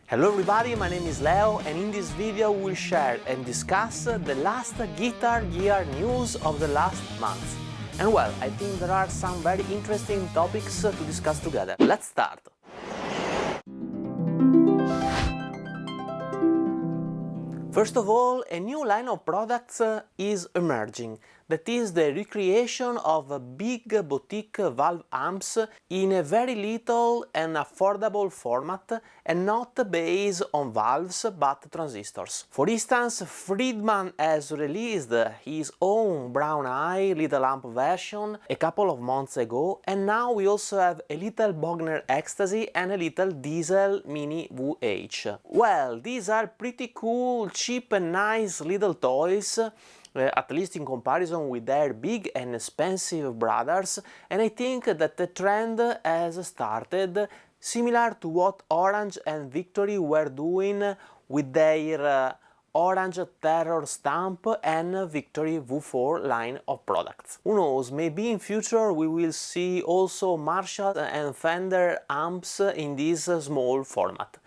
Hello everybody, my name is Leo and in this video we'll share and discuss the last guitar gear news of the last month. And well, I think there are some very interesting topics to discuss together. Let's start! First of all, a new line of products is emerging. That is the recreation of big boutique valve amps in a very little and affordable format and not based on valves but transistors. For instance, Friedman has released his own brown eye little amp version a couple of months ago, and now we also have a little Bogner Ecstasy and a little Diezel Mini VH. Well, these are pretty cool, cheap and nice little toys, at least in comparison with their big and expensive brothers, and I think that the trend has started similar to what Orange and Victory were doing with their Orange Terror Stamp and Victory V4 line of products. Who knows, maybe in future we will see also Marshall and Fender amps in this small format.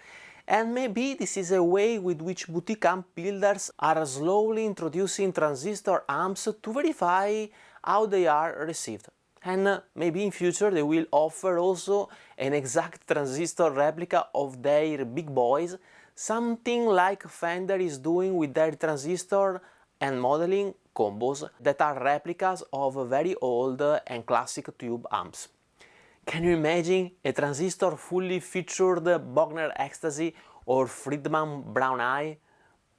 And maybe this is a way with which boutique amp builders are slowly introducing transistor amps to verify how they are received. And maybe in future they will offer also an exact transistor replica of their big boys, something like Fender is doing with their transistor and modeling combos that are replicas of very old and classic tube amps. Can you imagine a transistor fully featured Bogner Ecstasy or Friedman Brown Eye?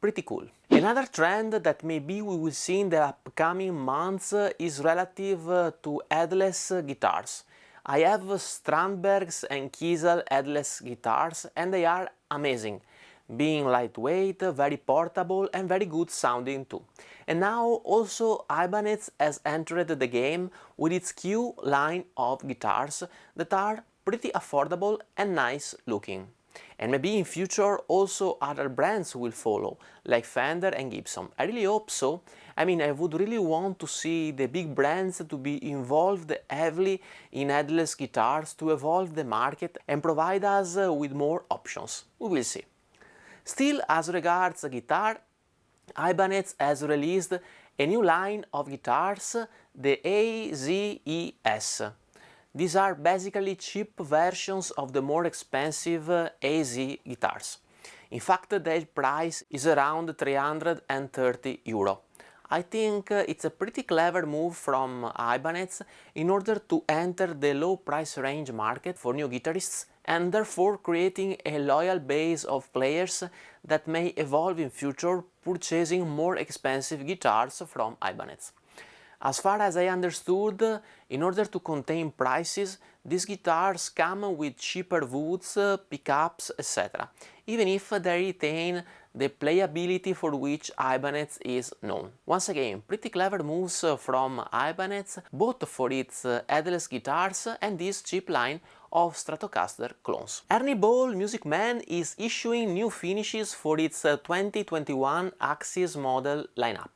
Pretty cool. Another trend that maybe we will see in the upcoming months is relative to headless guitars. I have Strandberg's and Kiesel headless guitars and they are amazing, being lightweight, very portable and very good sounding too. And now also Ibanez has entered the game with its Q line of guitars that are pretty affordable and nice looking. And maybe in future also other brands will follow, like Fender and Gibson. I really hope so. I mean, I would really want to see the big brands to be involved heavily in headless guitars to evolve the market and provide us with more options. We will see. Still, as regards guitar, Ibanez has released a new line of guitars, the AZES. These are basically cheap versions of the more expensive AZ guitars. In fact, their price is around 330 euro. I think it's a pretty clever move from Ibanez in order to enter the low price range market for new guitarists and therefore creating a loyal base of players that may evolve in future purchasing more expensive guitars from Ibanez. As far as I understood, in order to contain prices, these guitars come with cheaper woods, pickups, etc., even if they retain the playability for which Ibanez is known. Once again, pretty clever moves from Ibanez, both for its headless guitars and this cheap line of Stratocaster clones. Ernie Ball Music Man is issuing new finishes for its 2021 Axis model lineup.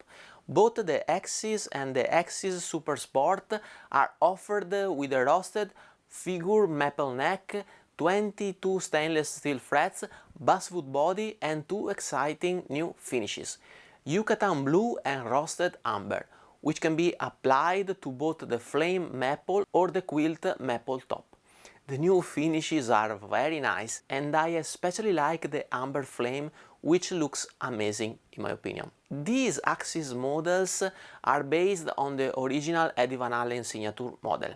Both the Axis and the Axis Super Sport are offered with a roasted figure maple neck, 22 stainless steel frets, basswood body and two exciting new finishes, Yucatan Blue and Roasted Amber, which can be applied to both the flame maple or the quilt maple top. The new finishes are very nice and I especially like the amber flame, which looks amazing in my opinion. These Axis models are based on the original Eddie Van Halen signature model.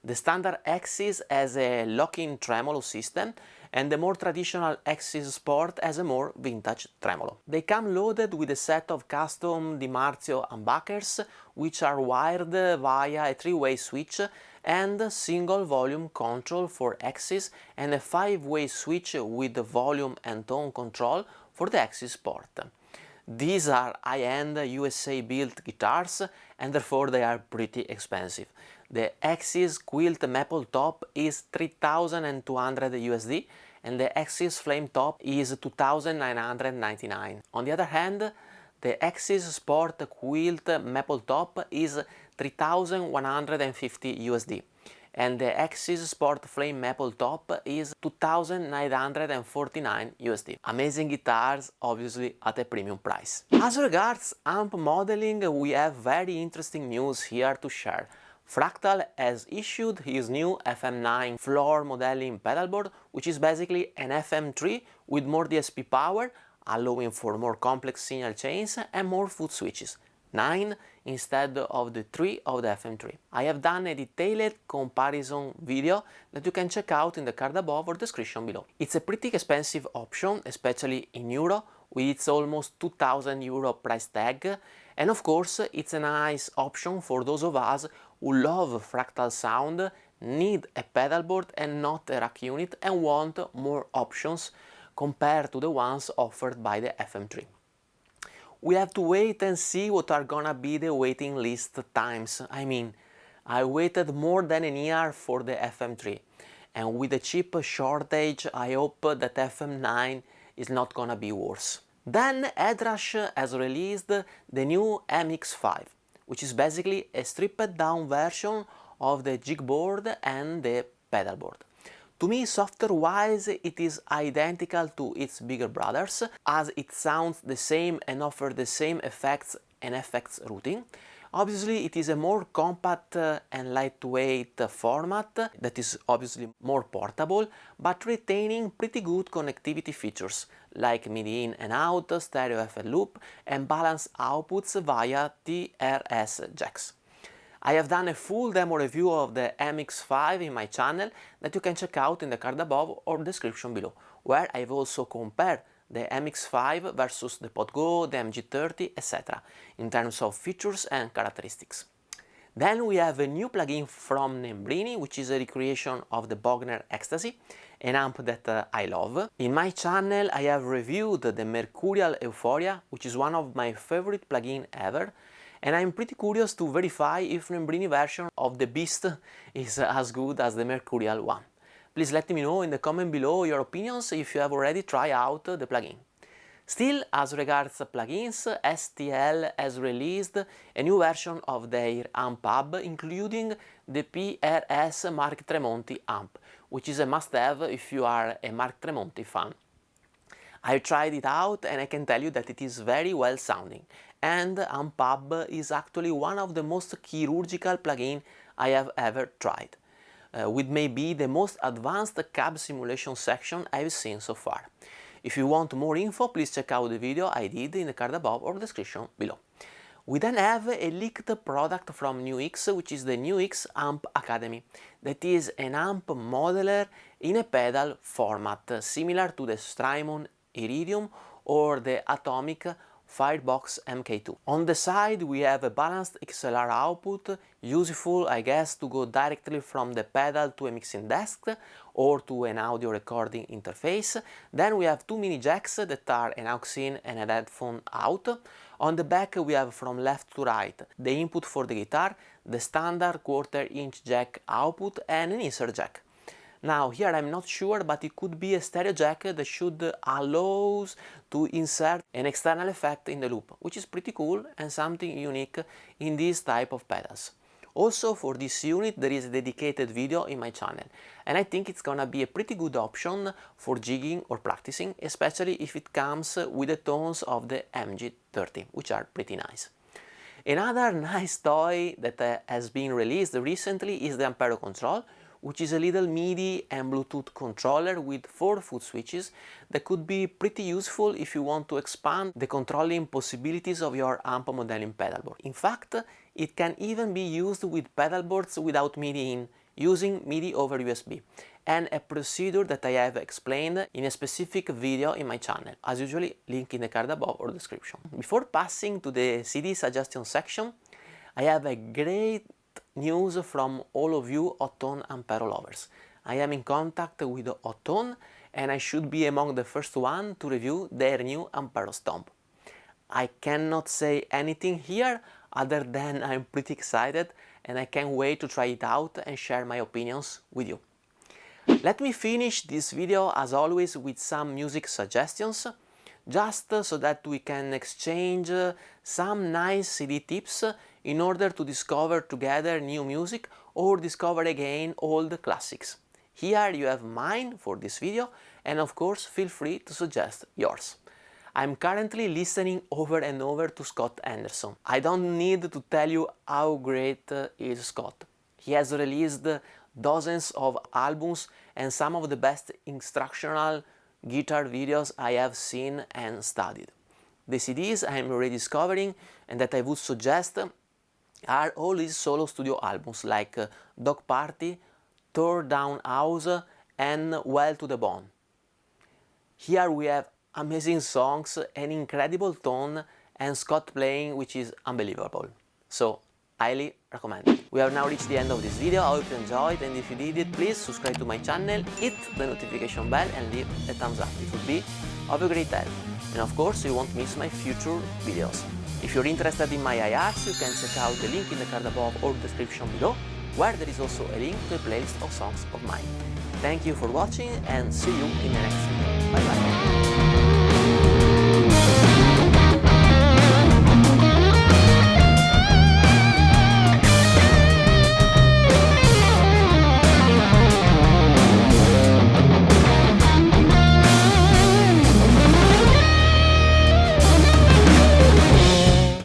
The standard Axis has a lock-in tremolo system and the more traditional Axis Sport has a more vintage tremolo. They come loaded with a set of custom DiMarzio humbuckers which are wired via a three-way switch and single volume control for Axis and a five-way switch with the volume and tone control for the Axis Sport. These are high-end USA-built guitars and therefore they are pretty expensive. The Axis Quilt Maple Top is 3,200 USD and the Axis Flame Top is 2,999. On the other hand, the Axis Sport Quilt Maple Top is 3,150 USD and the AZES Sport Flame Maple Top is 2,949 USD. Amazing guitars, obviously at a premium price. As regards amp modeling, we have very interesting news here to share. Fractal has issued his new FM9 floor modeling pedalboard, which is basically an FM3 with more DSP power, allowing for more complex signal chains and more foot switches. 9 instead of the 3 of the FM3. I have done a detailed comparison video that you can check out in the card above or description below. It's a pretty expensive option, especially in euro, with its almost 2,000 euro price tag, and of course it's a nice option for those of us who love fractal sound, need a pedalboard and not a rack unit, and want more options compared to the ones offered by the FM3. We have to wait and see what are gonna be the waiting list times. I mean, I waited more than a year for the FM3, and with the chip shortage I hope that FM9 is not gonna be worse. Then Headrush has released the new MX5, which is basically a stripped down version of the jigboard and the pedalboard. To me, software-wise, it is identical to its bigger brothers, as it sounds the same and offers the same effects and effects routing. Obviously, it is a more compact and lightweight format that is obviously more portable, but retaining pretty good connectivity features like MIDI in and out, stereo FL loop, and balanced outputs via TRS jacks. I have done a full demo review of the MX5 in my channel that you can check out in the card above or description below, where I've also compared the MX5 versus the PodGo, the MG30, etc. in terms of features and characteristics. Then we have a new plugin from Nembrini, which is a recreation of the Bogner Ecstasy, an amp that I love. In my channel I have reviewed the Mercurial Euphoria, which is one of my favorite plugins ever, and I'm pretty curious to verify if Nembrini version of the Beast is as good as the Mercurial one. Please let me know in the comment below your opinions if you have already tried out the plugin. Still, as regards plugins, STL has released a new version of their amp hub, including the PRS Mark Tremonti amp, which is a must-have if you are a Mark Tremonti fan. I tried it out and I can tell you that it is very well sounding, and Amp Hub is actually one of the most chirurgical plugins I have ever tried, with maybe the most advanced cab simulation section I've seen so far. If you want more info, please check out the video I did in the card above or description below. We then have a leaked product from NUX, which is the NUX Amp Academy. That is an amp modeler in a pedal format, similar to the Strymon Iridium or the Atomic Firebox MK2. On the side we have a balanced XLR output, useful I guess to go directly from the pedal to a mixing desk or to an audio recording interface. Then we have two mini jacks that are an aux in and a headphone out. On the back we have from left to right the input for the guitar, the standard 1/4 inch jack output and an insert jack. Now here I'm not sure, but it could be a stereo jack that should allow us to insert an external effect in the loop, which is pretty cool and something unique in this type of pedals. Also for this unit there is a dedicated video in my channel, and I think it's gonna be a pretty good option for jigging or practicing, especially if it comes with the tones of the MG30, which are pretty nice. Another nice toy that has been released recently is the Ampero Control, which is a little MIDI and Bluetooth controller with 4 foot switches that could be pretty useful if you want to expand the controlling possibilities of your amp modeling pedalboard. In fact, it can even be used with pedalboards without MIDI in, using MIDI over USB, and a procedure that I have explained in a specific video in my channel, as usually link in the card above or description. Before passing to the CD suggestion section, I have a great news from all of you Hotone Ampero lovers. I am in contact with Hotone and I should be among the first one to review their new Ampero Stomp. I cannot say anything here other than I'm pretty excited and I can't wait to try it out and share my opinions with you. Let me finish this video as always with some music suggestions, just so that we can exchange some nice CD tips in order to discover together new music or discover again all the classics. Here you have mine for this video, and of course feel free to suggest yours. I'm currently listening over and over to Scott Anderson. I don't need to tell you how great is Scott. He has released dozens of albums and some of the best instructional guitar videos I have seen and studied. The CDs I'm rediscovering and that I would suggest are all his solo studio albums like Dog Party, Tore Down House and Well to the Bone. Here we have amazing songs, an incredible tone and Scott playing which is unbelievable. So highly recommend it. We have now reached the end of this video. I hope you enjoyed, and if you did it, please subscribe to my channel, hit the notification bell and leave a thumbs up. It would be of a great help. And of course you won't miss my future videos. If you're interested in my IRs, you can check out the link in the card above or description below, where there is also a link to a playlist of songs of mine. Thank you for watching and see you in the next video. Bye bye.